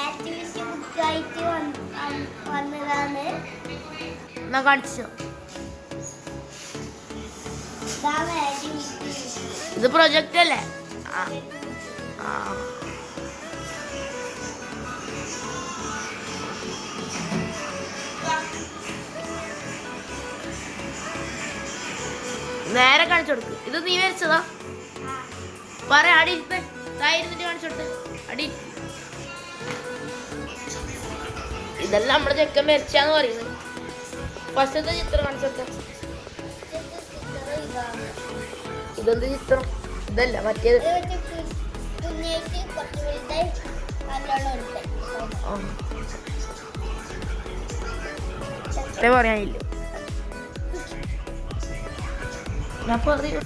Activity ബുക്കായിട്ട് വന്നതാണ്. എന്നാ കാണിച്ചോ. ഇത് പ്രൊജക്റ്റ് അല്ലേ? നേരെ കാണിച്ചു കൊടുക്ക്. ഇത് നീ വരച്ചതാ? പറ. അടി ഇരുന്നിട്ട് കാണിച്ചു കൊടുത്ത്. അടി. ഇതെല്ലാം നമ്മുടെ ചെക്കൻ വരച്ചാന്ന് പറയുന്നത്. ഫസ്റ്റത്തെ ചിത്രം കാണിച്ചു കൊടുത്ത. ഇതെന്ത് ചിത്രം? ഇതല്ല മറ്റേത്. പറയാനില്ല. ഞാൻ പറയൂ.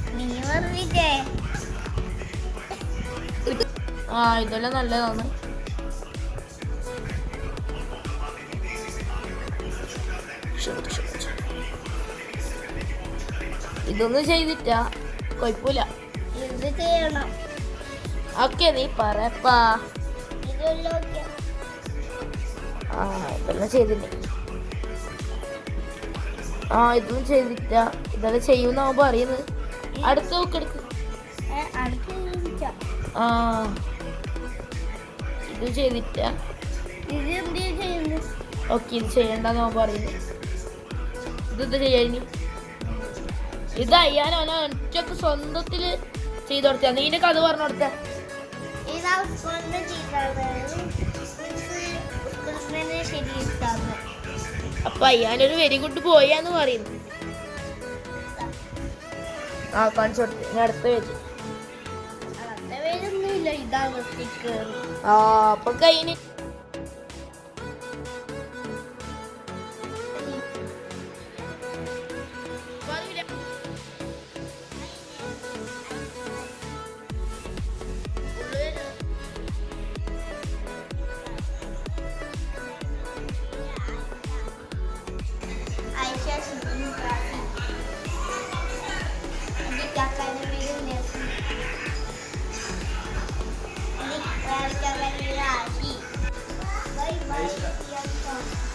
ഇതെല്ലാം നല്ലതാണ്. ഇതൊന്നും ചെയ്തിട്ടാ കൊഴപ്പില്ല. ഇത് ചെയ്യണം. ഓക്കെ നീ പറപ്പാ. ഇതെല്ലാം ചെയ്തില്ലേ? ഇതൊന്നും ചെയ്തിട്ടാ. ഇതെല്ലാം ചെയ്യുന്നാവും പറയുന്നത്. അടുത്ത ബുക്ക് എടുക്ക്. ഇത് ചെയ്തിട്ടാ. ഓക്കെ ഇത് ചെയ്യണ്ടെന്നാവും പറയുന്നത്. ഇതെന്താ ചെയ്യാനി? ഇത് അയ്യാനോ ഒറ്റക്ക് സ്വന്തത്തില് ചെയ്ത് കൊടുത്ത. നീന്റെ കഥ പറഞ്ഞു കൊടുത്ത. അപ്പൊ അയ്യാനൊരു വെരി ഗുഡ് പോയാന്ന് പറയുന്നു. കാണിച്ചു കൊടുത്ത്. ഇനി അടുത്ത പേജ്. അപ്പൊ കയ്യിന് Bye bye.